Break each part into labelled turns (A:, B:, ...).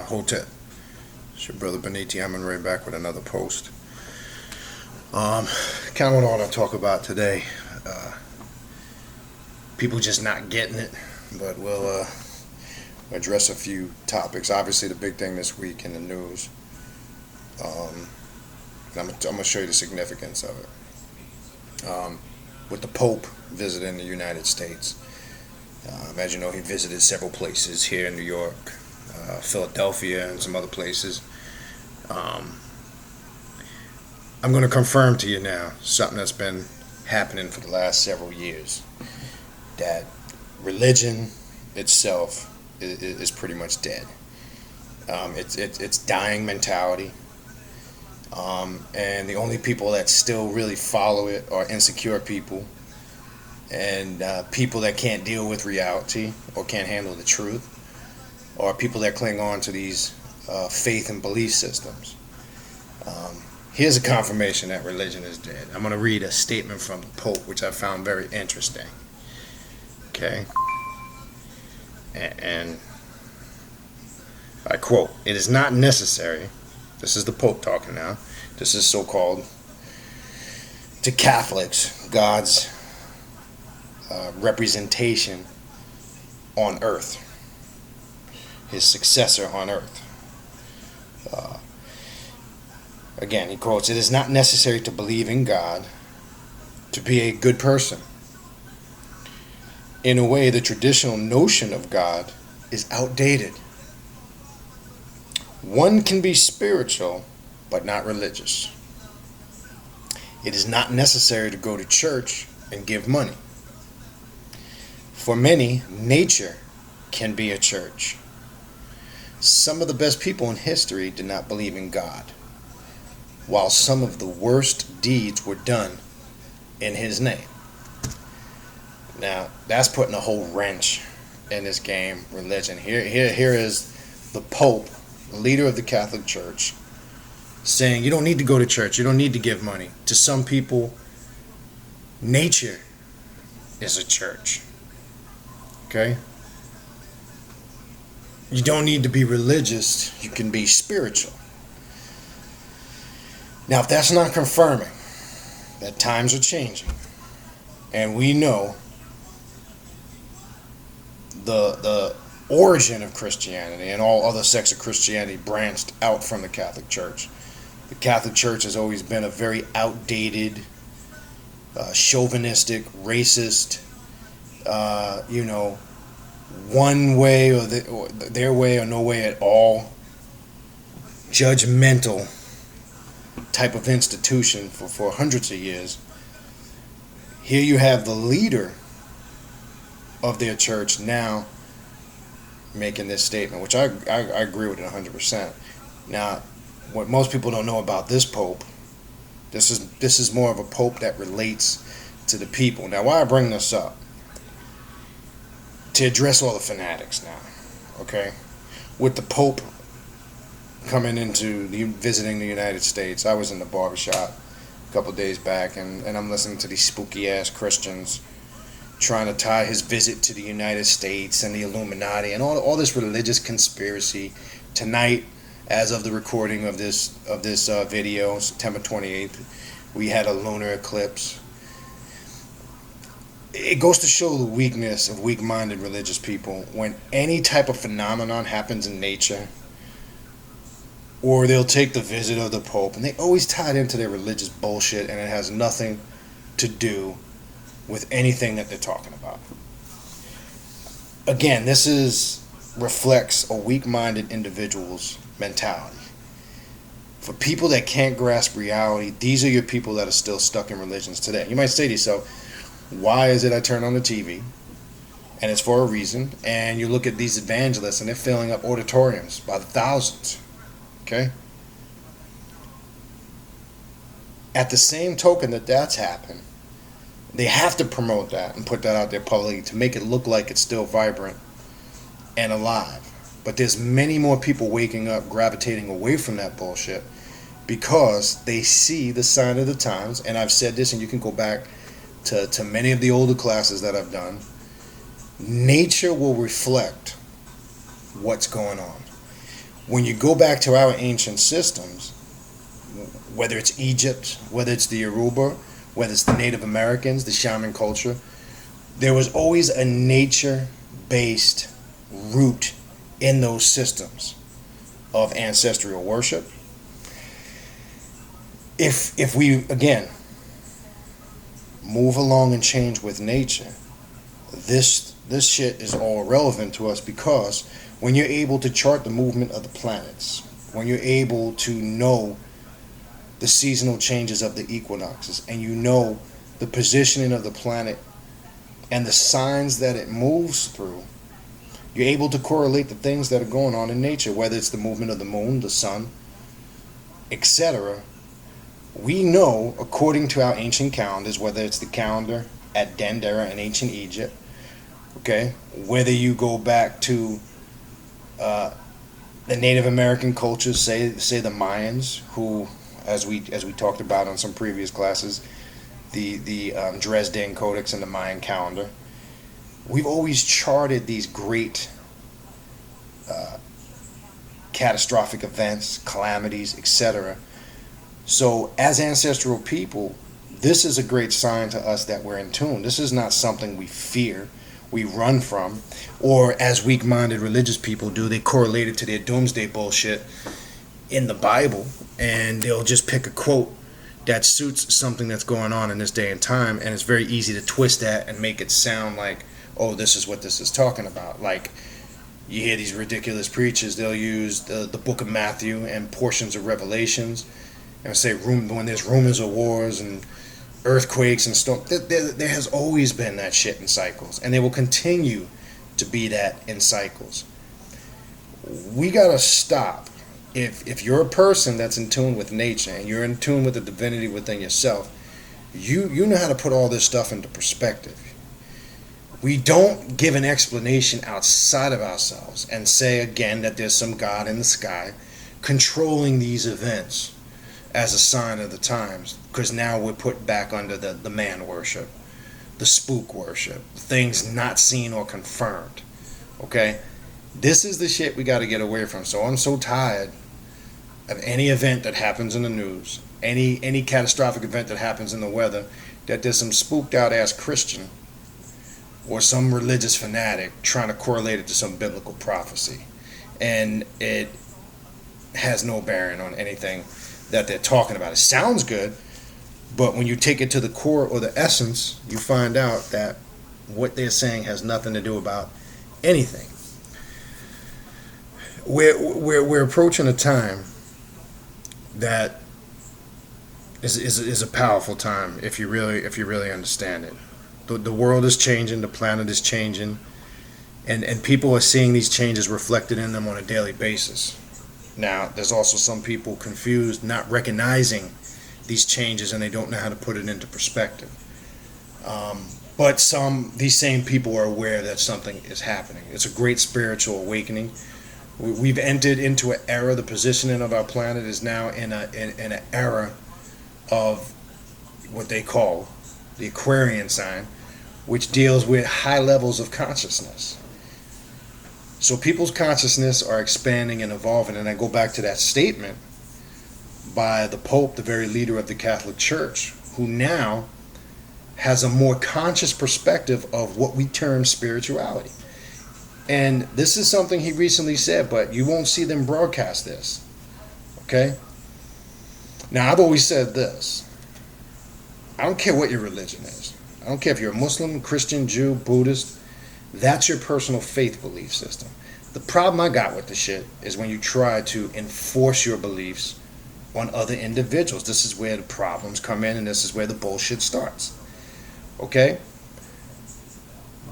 A: Hotep. It's your brother Beniti. I'm right back with another post. Kind of what I want to talk about today. People just not getting it, but we'll address a few topics. Obviously, the big thing this week in the news. I'm going to show you the significance of it. With the Pope visiting the United States. As you know, he visited several places here in New York, Philadelphia, and some other places. I'm going to confirm to you now something that's been happening for the last several years, that religion itself is pretty much dead. It's dying mentality, and the only people that still really follow it are insecure people and people that can't deal with reality or can't handle the truth, or people that cling on to these faith and belief systems. Here's a confirmation that religion is dead. I'm going to read a statement from the Pope, which I found very interesting. Okay? And I quote, "It is not necessary," this is the Pope talking now, this is so-called, to Catholics, God's representation on earth, his successor on earth. Again, he quotes, "It is not necessary to believe in God to be a good person. In a way, the traditional notion of God is outdated. One can be spiritual, but not religious. It is not necessary to go to church and give money. For many, nature can be a church. Some of the best people in history did not believe in God, while some of the worst deeds were done in his name." Now, that's putting a whole wrench in this game, religion. Here is the Pope, leader of the Catholic Church, saying you don't need to go to church, you don't need to give money. To some people, nature is a church. Okay? You don't need to be religious, you can be spiritual. Now, if that's not confirming that times are changing, and we know the origin of Christianity and all other sects of Christianity branched out from the Catholic Church. The Catholic Church has always been a very outdated, chauvinistic, racist, one way or their way or no way at all, judgmental type of institution for hundreds of years. Here you have the leader of their church now making this statement, which I agree with it 100%. Now, what most people don't know about this Pope, this is more of a Pope that relates to the people. Now, why I bring this up? To address all the fanatics now, okay? With the Pope coming into visiting the United States, I was in the barbershop a couple days back, and I'm listening to these spooky ass Christians trying to tie his visit to the United States and the Illuminati and all this religious conspiracy. Tonight, as of the recording of this video, September 28th, we had a lunar eclipse. It goes to show the weakness of weak-minded religious people when any type of phenomenon happens in nature, or they'll take the visit of the Pope, and they always tie it into their religious bullshit, and it has nothing to do with anything that they're talking about. Again, this reflects a weak-minded individual's mentality. For people that can't grasp reality, these are your people that are still stuck in religions today. You might say to yourself, why is it I turn on the TV, and it's for a reason, and you look at these evangelists and they're filling up auditoriums by the thousands, okay? At the same token that's happened, they have to promote that and put that out there publicly to make it look like it's still vibrant and alive. But there's many more people waking up, gravitating away from that bullshit because they see the sign of the times. And I've said this, and you can go back to many of the older classes that I've done. Nature will reflect what's going on. When you go back to our ancient systems, whether it's Egypt, whether it's the Yoruba, whether it's the Native Americans, the shaman culture, there was always a nature-based root in those systems of ancestral worship. If we, again, move along and change with nature, this shit is all relevant to us, because when you're able to chart the movement of the planets, when you're able to know the seasonal changes of the equinoxes, and you know the positioning of the planet and the signs that it moves through, you're able to correlate the things that are going on in nature, whether it's the movement of the moon, the sun, etc. We know, according to our ancient calendars, whether it's the calendar at Dendera in ancient Egypt, okay, whether you go back to the Native American cultures, say the Mayans, who, as we talked about on some previous classes, the Dresden Codex and the Mayan calendar, we've always charted these great catastrophic events, calamities, etc. So as ancestral people, this is a great sign to us that we're in tune. This is not something we fear, we run from, or as weak-minded religious people do, they correlate it to their doomsday bullshit in the Bible, and they'll just pick a quote that suits something that's going on in this day and time, and it's very easy to twist that and make it sound like, oh, this is what this is talking about. Like, you hear these ridiculous preachers, they'll use the book of Matthew and portions of Revelations, and say when there's rumors of wars and earthquakes and stuff, there has always been that shit in cycles, and they will continue to be that in cycles. We gotta stop. If you're a person that's in tune with nature and you're in tune with the divinity within yourself, you know how to put all this stuff into perspective. We don't give an explanation outside of ourselves and say again that there's some God in the sky controlling these events as a sign of the times, because now we're put back under the man worship, the spook worship, things not seen or confirmed. Okay, this is the shit we got to get away from. So I'm so tired of any event that happens in the news, any catastrophic event that happens in the weather, that there's some spooked out ass Christian or some religious fanatic trying to correlate it to some biblical prophecy, and it has no bearing on anything that they're talking about. It sounds good, but when you take it to the core or the essence, you find out that what they're saying has nothing to do about anything. We're approaching a time that is a powerful time if you really understand it. The world is changing, the planet is changing, and people are seeing these changes reflected in them on a daily basis. Now, there's also some people confused, not recognizing these changes, and they don't know how to put it into perspective. But these same people are aware that something is happening. It's a great spiritual awakening. We've entered into an era. The positioning of our planet is now in an era of what they call the Aquarian sign, which deals with high levels of consciousness. So people's consciousness are expanding and evolving, and I go back to that statement by the Pope, the very leader of the Catholic Church, who now has a more conscious perspective of what we term spirituality. And this is something he recently said, but you won't see them broadcast this. Okay? Now, I've always said this. I don't care what your religion is. I don't care if you're a Muslim, Christian, Jew, Buddhist. That's your personal faith belief system. The problem I got with the shit is when you try to enforce your beliefs on other individuals. This is where the problems come in, and this is where the bullshit starts. Okay?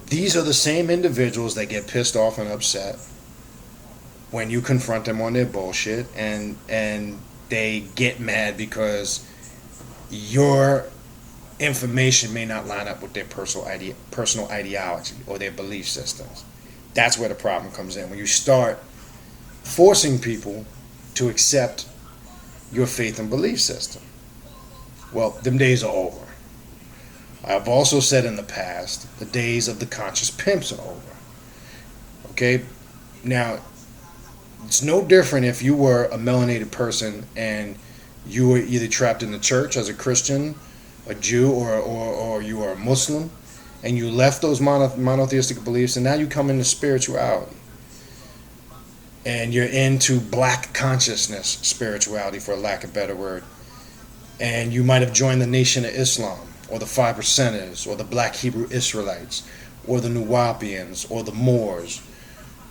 A: These are the same individuals that get pissed off and upset when you confront them on their bullshit, and they get mad because your information may not line up with their personal ideology or their belief systems. That's where the problem comes in. When you start forcing people to accept your faith and belief system. Well, them days are over. I've also said in the past, the days of the conscious pimps are over. Okay? Now, It's no different if you were a melanated person and you were either trapped in the church as a Christian, a Jew, or you are a Muslim, and you left those monotheistic beliefs, and now you come into spirituality. And you're into black consciousness spirituality, for a lack of a better word. And you might have joined the Nation of Islam, or the Five Percenters, or the Black Hebrew Israelites, or the Nuwapians, or the Moors,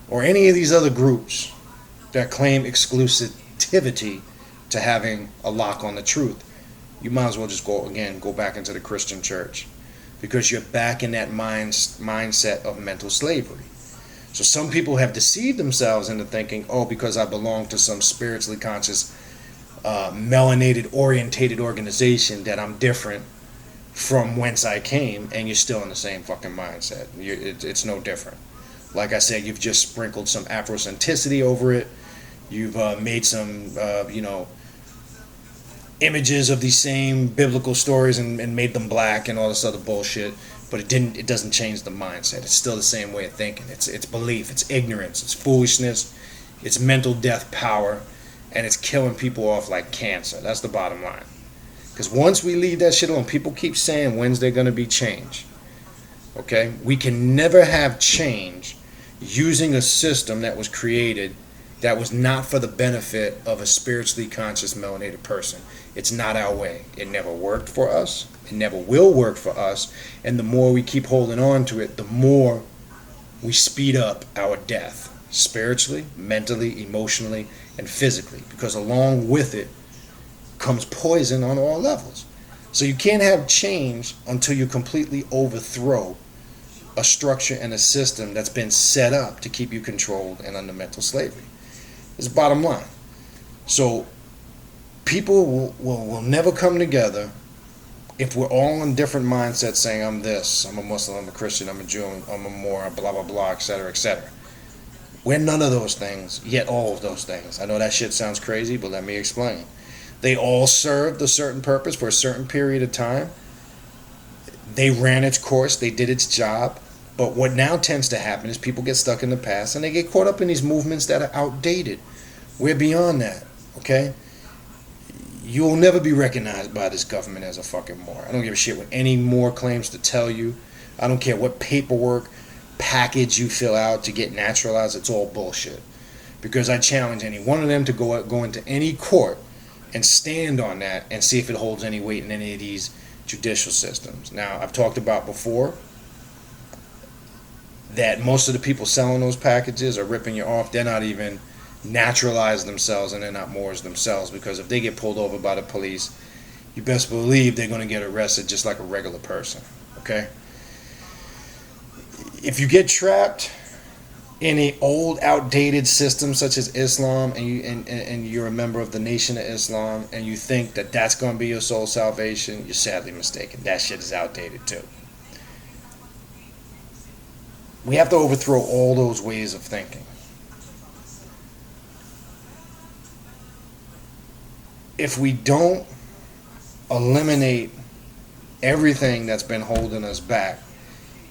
A: or any of these other groups that claim exclusivity to having a lock on the truth. You might as well just go back into the Christian church, because you're back in that mindset of mental slavery. So some people have deceived themselves into thinking, oh, because I belong to some spiritually conscious, melanated, orientated organization, that I'm different from whence I came, and you're still in the same fucking mindset. It's no different. Like I said, you've just sprinkled some Afrocentricity over it. You've made some, images of these same biblical stories and made them black and all this other bullshit. But it doesn't change the mindset. It's still the same way of thinking. It's belief, it's ignorance, it's foolishness, it's mental death power, and it's killing people off like cancer. That's the bottom line. Because once we leave that shit alone, people keep saying, when's there going to be change? Okay? We can never have change using a system that was created that was not for the benefit of a spiritually conscious melanated person. It's not our way. It never worked for us. It never will work for us. And the more we keep holding on to it, the more we speed up our death, spiritually, mentally, emotionally, and physically. Because along with it comes poison on all levels. So you can't have change until you completely overthrow a structure and a system that's been set up to keep you controlled and under mental slavery. It's the bottom line. So people will never come together if we're all in different mindsets, saying I'm this, I'm a Muslim, I'm a Christian, I'm a Jew, I'm a Moor, blah, blah, blah, etc., etc. We're none of those things, yet all of those things. I know that shit sounds crazy, but let me explain. They all served a certain purpose for a certain period of time. They ran its course, they did its job. But what now tends to happen is people get stuck in the past and they get caught up in these movements that are outdated. We're beyond that, okay? You'll never be recognized by this government as a fucking Moor. I don't give a shit what any Moor claims to tell you. I don't care what paperwork package you fill out to get naturalized. It's all bullshit. Because I challenge any one of them to go into any court and stand on that and see if it holds any weight in any of these judicial systems. Now, I've talked about before that most of the people selling those packages are ripping you off. They're not even naturalized themselves, and they're not Moors themselves, because if they get pulled over by the police, you best believe they're going to get arrested just like a regular person, okay? If you get trapped in an old, outdated system such as Islam, and you're a member of the Nation of Islam, and you think that that's going to be your soul salvation, you're sadly mistaken. That shit is outdated too. We have to overthrow all those ways of thinking. If we don't eliminate everything that's been holding us back,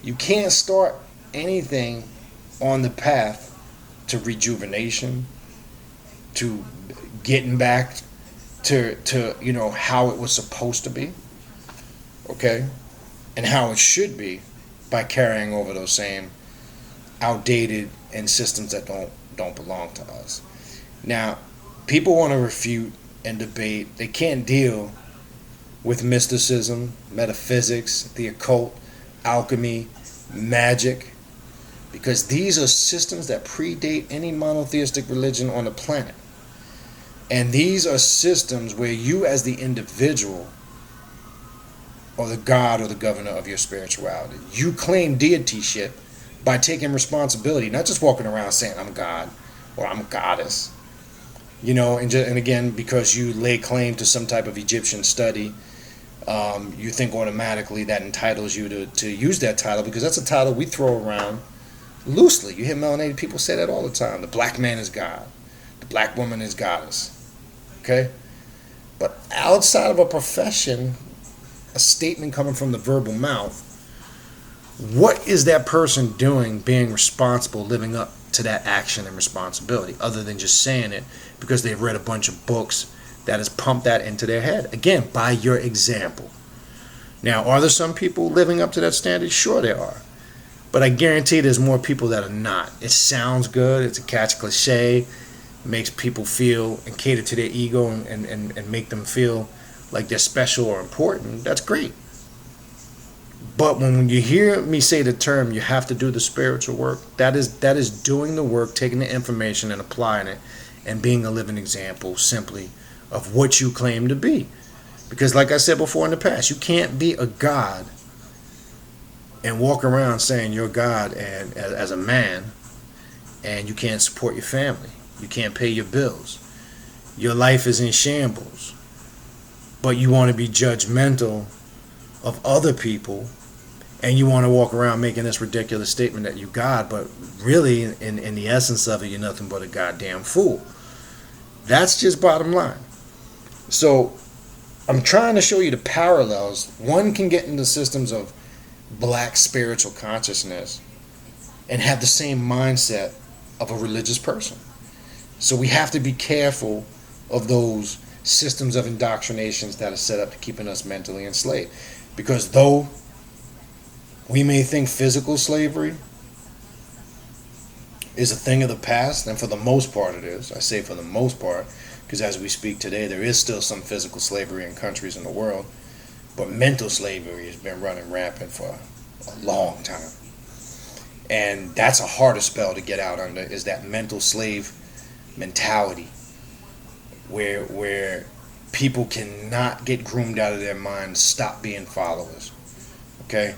A: you can't start anything on the path to rejuvenation, to getting back to how it was supposed to be, okay, and how it should be, by carrying over those same outdated and systems that don't belong to us. Now, people want to refute and debate. They can't deal with mysticism, metaphysics, the occult, alchemy, magic, because these are systems that predate any monotheistic religion on the planet. And these are systems where you as the individual are the god or the governor of your spirituality. You claim deity shit by taking responsibility, not just walking around saying I'm God or I'm a goddess. And again, because you lay claim to some type of Egyptian study, you think automatically that entitles you to use that title, because that's a title we throw around loosely. You hear melanated people say that all the time. The black man is God. The black woman is goddess. Okay? But outside of a profession, a statement coming from the verbal mouth, what is that person doing being responsible, living up to that action and responsibility, other than just saying it because they've read a bunch of books that has pumped that into their head. Again, by your example. Now, are there some people living up to that standard? Sure there are. But I guarantee there's more people that are not. It sounds good. It's a catch cliche. It makes people feel and cater to their ego and make them feel like they're special or important. That's great. But when you hear me say the term, you have to do the spiritual work, that is doing the work, taking the information and applying it, and being a living example simply of what you claim to be. Because like I said before in the past, you can't be a God and walk around saying you're God and as a man, and you can't support your family. You can't pay your bills. Your life is in shambles. But you want to be judgmental of other people, and you want to walk around making this ridiculous statement that you God, but really in the essence of it, you're nothing but a goddamn fool. That's just bottom line. So I'm trying to show you the parallels. One can get into systems of black spiritual consciousness and have the same mindset of a religious person. So we have to be careful of those systems of indoctrinations that are set up to keeping us mentally enslaved. Because though we may think physical slavery is a thing of the past, and for the most part it is. I say for the most part, because as we speak today, there is still some physical slavery in countries in the world, but mental slavery has been running rampant for a long time. And that's a harder spell to get out under, is that mental slave mentality where people cannot get groomed out of their minds, stop being followers. Okay?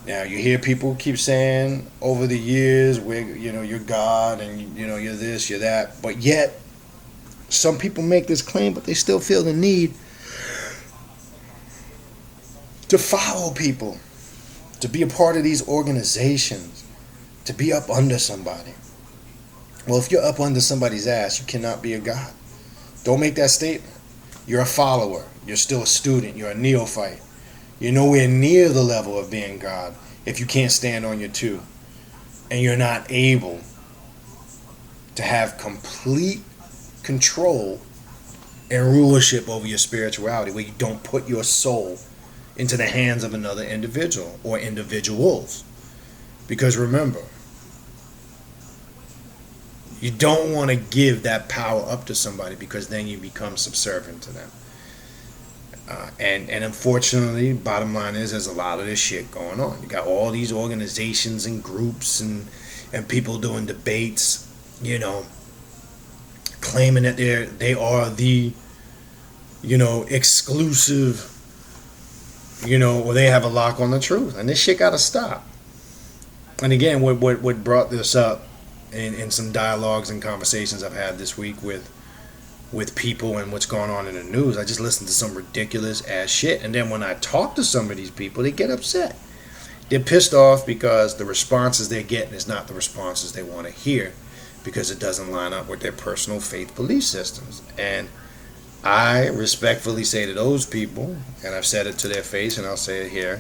A: Now you hear people keep saying over the years, you're God and you're this, you're that, but yet some people make this claim, but they still feel the need to follow people, to be a part of these organizations, to be up under somebody. Well, if you're up under somebody's ass, you cannot be a God. Don't make that statement. You're a follower. You're still a student. You're a neophyte. You're nowhere near the level of being God if you can't stand on your two. And you're not able to have complete control and rulership over your spirituality, where you don't put your soul into the hands of another individual or individuals. Because remember, you don't want to give that power up to somebody, because then you become subservient to them. And unfortunately, bottom line is, there's a lot of this shit going on. You got all these organizations and groups and people doing debates, claiming that they are the, exclusive, or they have a lock on the truth. And this shit gotta stop. And again, what brought this up in some dialogues and conversations I've had this week with people and what's going on in the news, I just listened to some ridiculous ass shit. And then when I talk to some of these people, they get upset. They're pissed off because the responses they're getting is not the responses they want to hear, because it doesn't line up with their personal faith belief systems. And I respectfully say to those people, and I've said it to their face and I'll say it here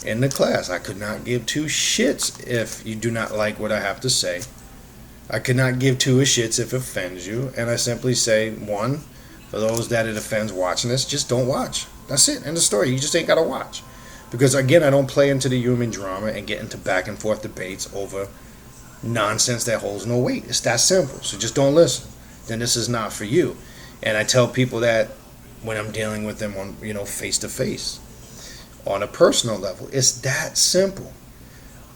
A: in the class, I could not give two shits if you do not like what I have to say. I could not give two shits if it offends you. And I simply say, one, for those that it offends watching this, just don't watch. That's it. End of story. You just ain't got to watch. Because again, I don't play into the human drama and get into back and forth debates over nonsense that holds no weight. It's that simple. So just don't listen. Then this is not for you. And I tell people that when I'm dealing with them on, face to face, on a personal level. It's that simple.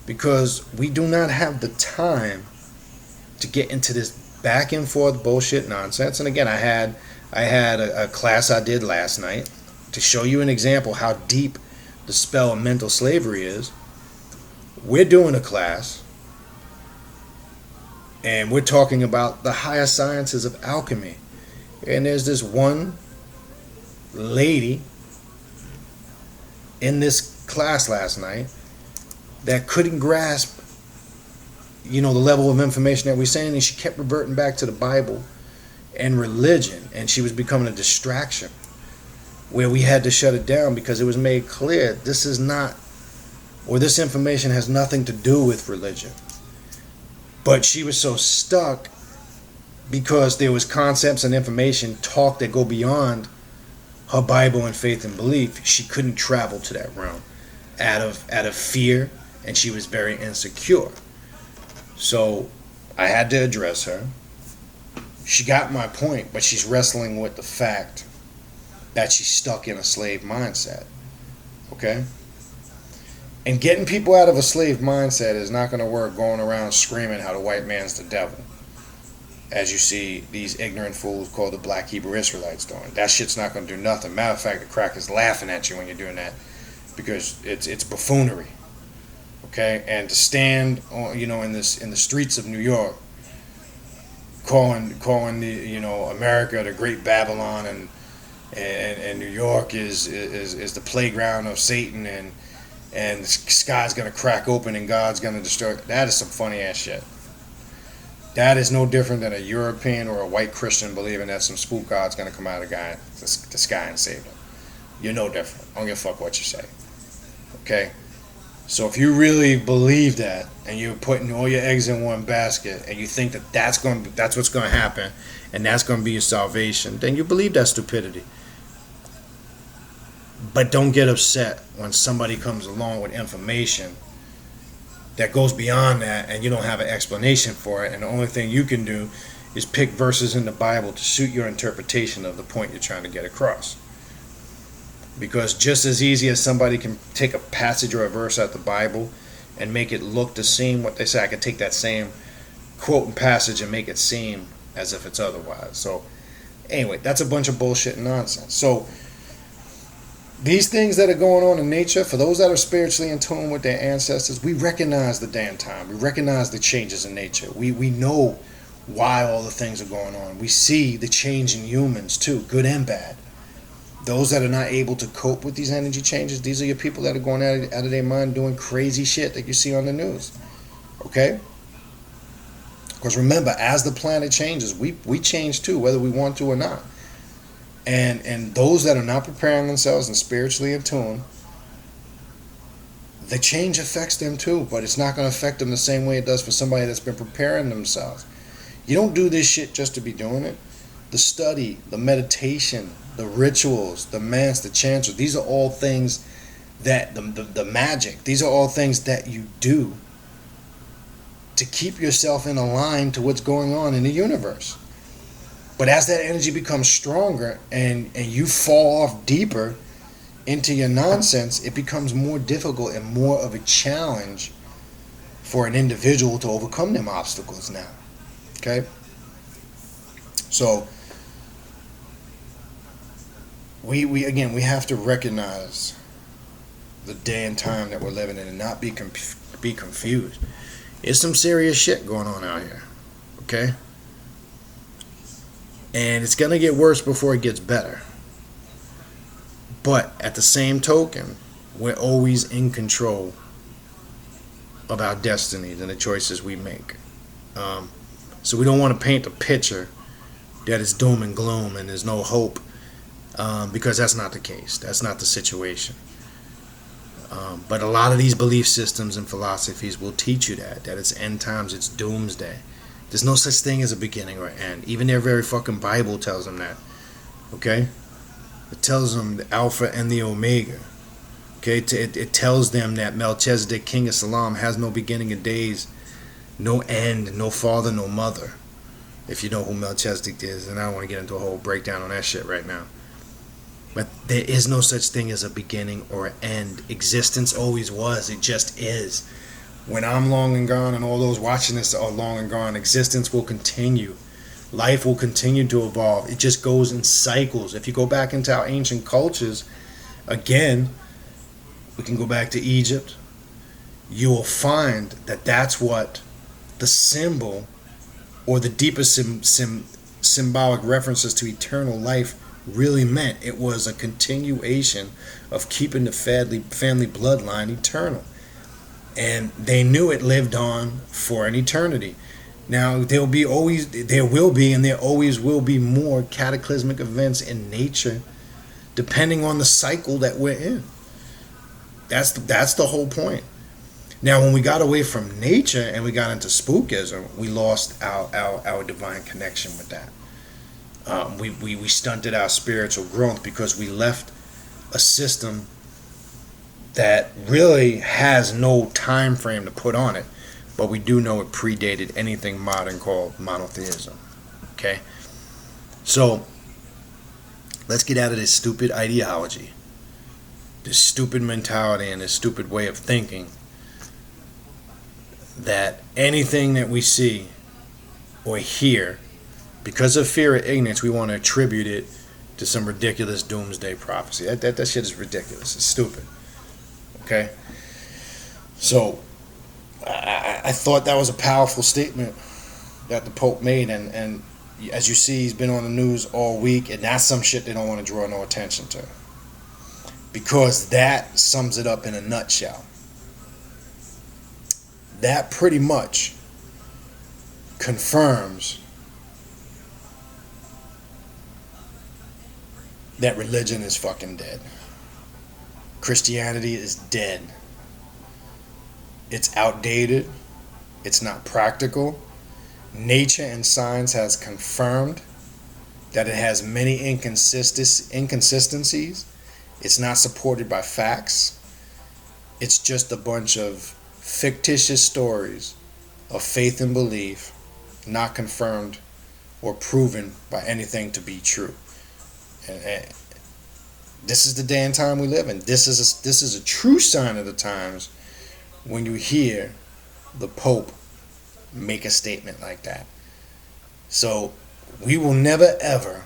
A: Because we do not have the time to get into this back and forth bullshit nonsense. And again, I had a class I did last night to show you an example how deep the spell of mental slavery is. We're doing a class and we're talking about the higher sciences of alchemy. And there's this one lady in this class last night that couldn't grasp the level of information that we're saying, and she kept reverting back to the Bible and religion, and she was becoming a distraction, where we had to shut it down because it was made clear this is not, or this information has nothing to do with religion. But she was so stuck because there was concepts and information talk that go beyond her Bible and faith and belief. She couldn't travel to that realm out of fear, and she was very insecure. So I had to address her. She got my point, but she's wrestling with the fact that she's stuck in a slave mindset. Okay? And getting people out of a slave mindset is not going to work going around screaming how the white man's the devil, as you see these ignorant fools called the Black Hebrew Israelites doing. That shit's not going to do nothing. Matter of fact, the crackers laughing at you when you're doing that, because it's buffoonery. Okay? And to stand on, in the streets of New York, calling the America the Great Babylon, and New York is the playground of Satan, and the sky's gonna crack open and God's gonna destroy. That is some funny ass shit. That is no different than a European or a white Christian believing that some spook God's gonna come out of the sky and save them. You're no different. I don't give a fuck what you say. Okay? So if you really believe that, and you're putting all your eggs in one basket, and you think that that's what's going to happen, and that's going to be your salvation, then you believe that stupidity. But don't get upset when somebody comes along with information that goes beyond that, and you don't have an explanation for it, and the only thing you can do is pick verses in the Bible to suit your interpretation of the point you're trying to get across. Because just as easy as somebody can take a passage or a verse out the Bible and make it look to seem what they say, I could take that same quote and passage and make it seem as if it's otherwise. So anyway, that's a bunch of bullshit and nonsense. So these things that are going on in nature, for those that are spiritually in tune with their ancestors, we recognize the damn time. We recognize the changes in nature. We know why all the things are going on. We see the change in humans too, good and bad. Those that are not able to cope with these energy changes, these are your people that are going out of their mind doing crazy shit that you see on the news. Okay? Because remember, as the planet changes, we change too, whether we want to or not. And those that are not preparing themselves and spiritually in tune, the change affects them too, but it's not going to affect them the same way it does for somebody that's been preparing themselves. You don't do this shit just to be doing it. The study, the meditation, the rituals, the mass, the chants, these are all things that, the magic, these are all things that you do to keep yourself in a line to what's going on in the universe. But as that energy becomes stronger and you fall off deeper into your nonsense, it becomes more difficult and more of a challenge for an individual to overcome them obstacles now. Okay? So we have to recognize the day and time that we're living in and not be confused. There's some serious shit going on out here. Okay? And it's going to get worse before it gets better. But at the same token, we're always in control of our destinies and the choices we make. So we don't want to paint a picture that is doom and gloom and there's no hope, because that's not the case. That's not the situation. But a lot of these belief systems and philosophies will teach you that it's end times, it's doomsday. There's no such thing as a beginning or end. Even their very fucking Bible tells them that. Okay? It tells them the Alpha and the Omega. Okay? It tells them that Melchizedek, king of Salem, has no beginning of days, no end, no father, no mother. If you know who Melchizedek is, and I don't want to get into a whole breakdown on that shit right now. But there is no such thing as a beginning or an end. Existence always was. It just is. When I'm long and gone and all those watching this are long and gone, existence will continue. Life will continue to evolve. It just goes in cycles. If you go back into our ancient cultures, again, we can go back to Egypt. You will find that that's what the symbol or the deepest symbolic references to eternal life really meant. It was a continuation of keeping the family bloodline eternal. And they knew it lived on for an eternity. Now, there will be, and there always will be more cataclysmic events in nature, depending on the cycle that we're in. That's the whole point. Now, when we got away from nature and we got into spookism, we lost our divine connection with that. We stunted our spiritual growth because we left a system that really has no time frame to put on it, but we do know it predated anything modern called monotheism. Okay? So, let's get out of this stupid ideology, this stupid mentality, and this stupid way of thinking that anything that we see or hear, because of fear or ignorance, we want to attribute it to some ridiculous doomsday prophecy. That shit is ridiculous. It's stupid. Okay? So, I thought that was a powerful statement that the Pope made, and as you see, he's been on the news all week, and that's some shit they don't want to draw no attention to. Because that sums it up in a nutshell. That pretty much confirms that religion is fucking dead. Christianity is dead. It's outdated. It's not practical. Nature and science has confirmed that it has many inconsistencies. It's not supported by facts. It's just a bunch of fictitious stories of faith and belief, not confirmed or proven by anything to be true. And this is the day and time we live in. This is a true sign of the times when you hear the Pope make a statement like that. So we will never ever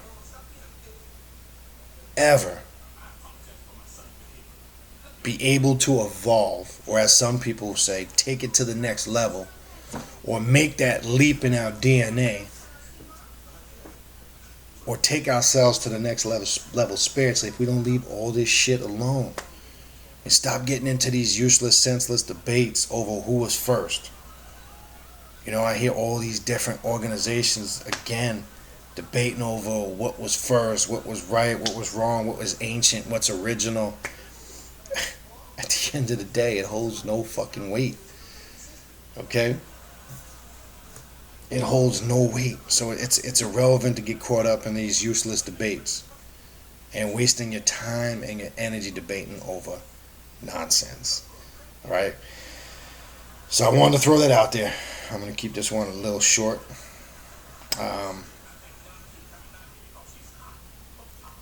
A: be able to evolve, or as some people say, take it to the next level, or make that leap in our DNA, or take ourselves to the next level spiritually, if we don't leave all this shit alone and stop getting into these useless, senseless debates over who was first. You know, I hear all these different organizations again debating over what was first, what was right, what was wrong, what was ancient, what's original. At the end of the day, it holds no fucking weight. Okay? It holds no weight. So it's irrelevant to get caught up in these useless debates and wasting your time and your energy debating over nonsense. Alright? So I wanted to throw that out there. I'm going to keep this one a little short.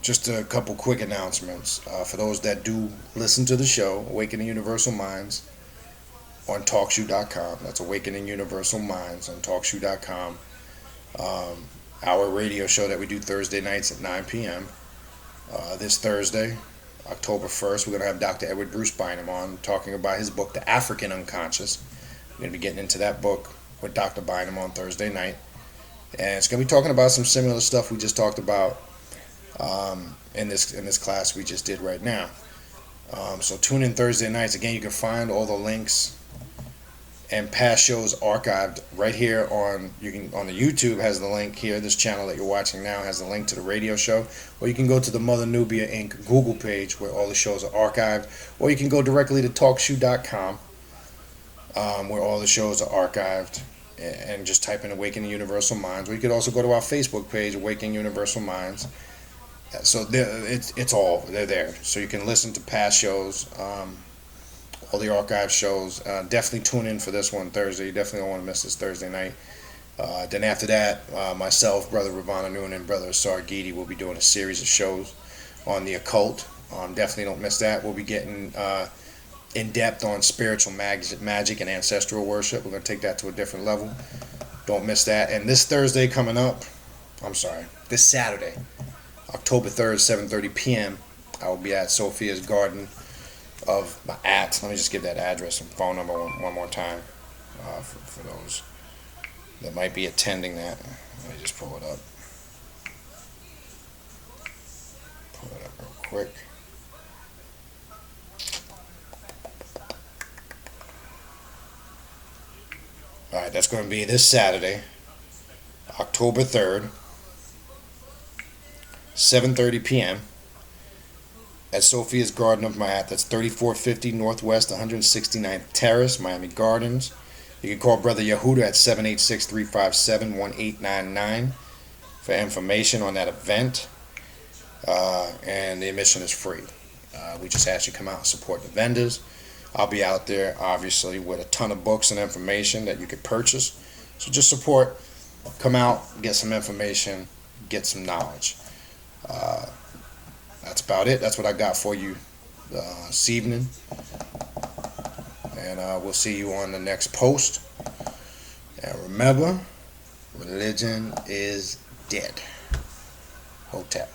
A: Just a couple quick announcements. For those that do listen to the show, Awakening Universal Minds on TalkShoe.com. That's Awakening Universal Minds on TalkShoe.com. Our radio show that we do Thursday nights at 9 p.m. This Thursday, October 1st, we're going to have Dr. Edward Bruce Bynum on talking about his book, The African Unconscious. We're going to be getting into that book with Dr. Bynum on Thursday night. And it's going to be talking about some similar stuff we just talked about in this class we just did right now. So tune in Thursday nights. Again, you can find all the links and past shows archived right here on the YouTube has the link here. This channel that you're watching now has the link to the radio show, or you can go to the Mother Nubia Inc. Google page where all the shows are archived, or you can go directly to TalkShoe.com where all the shows are archived, and just type in Awakening Universal Minds. Or you could also go to our Facebook page, Awakening Universal Minds. So they're there. So you can listen to past shows, all the archive shows. Definitely tune in for this one Thursday. You definitely don't want to miss this Thursday night. Then after that, myself, Brother Ravana Noon, and Brother Sargidi will be doing a series of shows on the occult. Definitely don't miss that. We'll be getting in depth on spiritual magic and ancestral worship. We're going to take that to a different level. Don't miss that. And this Thursday coming up, this Saturday, October 3rd, 7:30 p.m., I will be at Sophia's Garden let me just give that address and phone number one more time for those that might be attending that. Let me just pull it up. Real quick. Alright, that's going to be this Saturday, October 3rd, 7:30 p.m. at Sophia's Garden of Mahat. That's 3450 Northwest 169th Terrace, Miami Gardens. You can call Brother Yehuda at 786-357-1899 for information on that event. And the admission is free. We just ask you to come out and support the vendors. I'll be out there, obviously, with a ton of books and information that you could purchase. So just support. Come out, get some information, get some knowledge. That's about it. That's what I got for you this evening. And we'll see you on the next post. And remember, religion is dead. Hotep.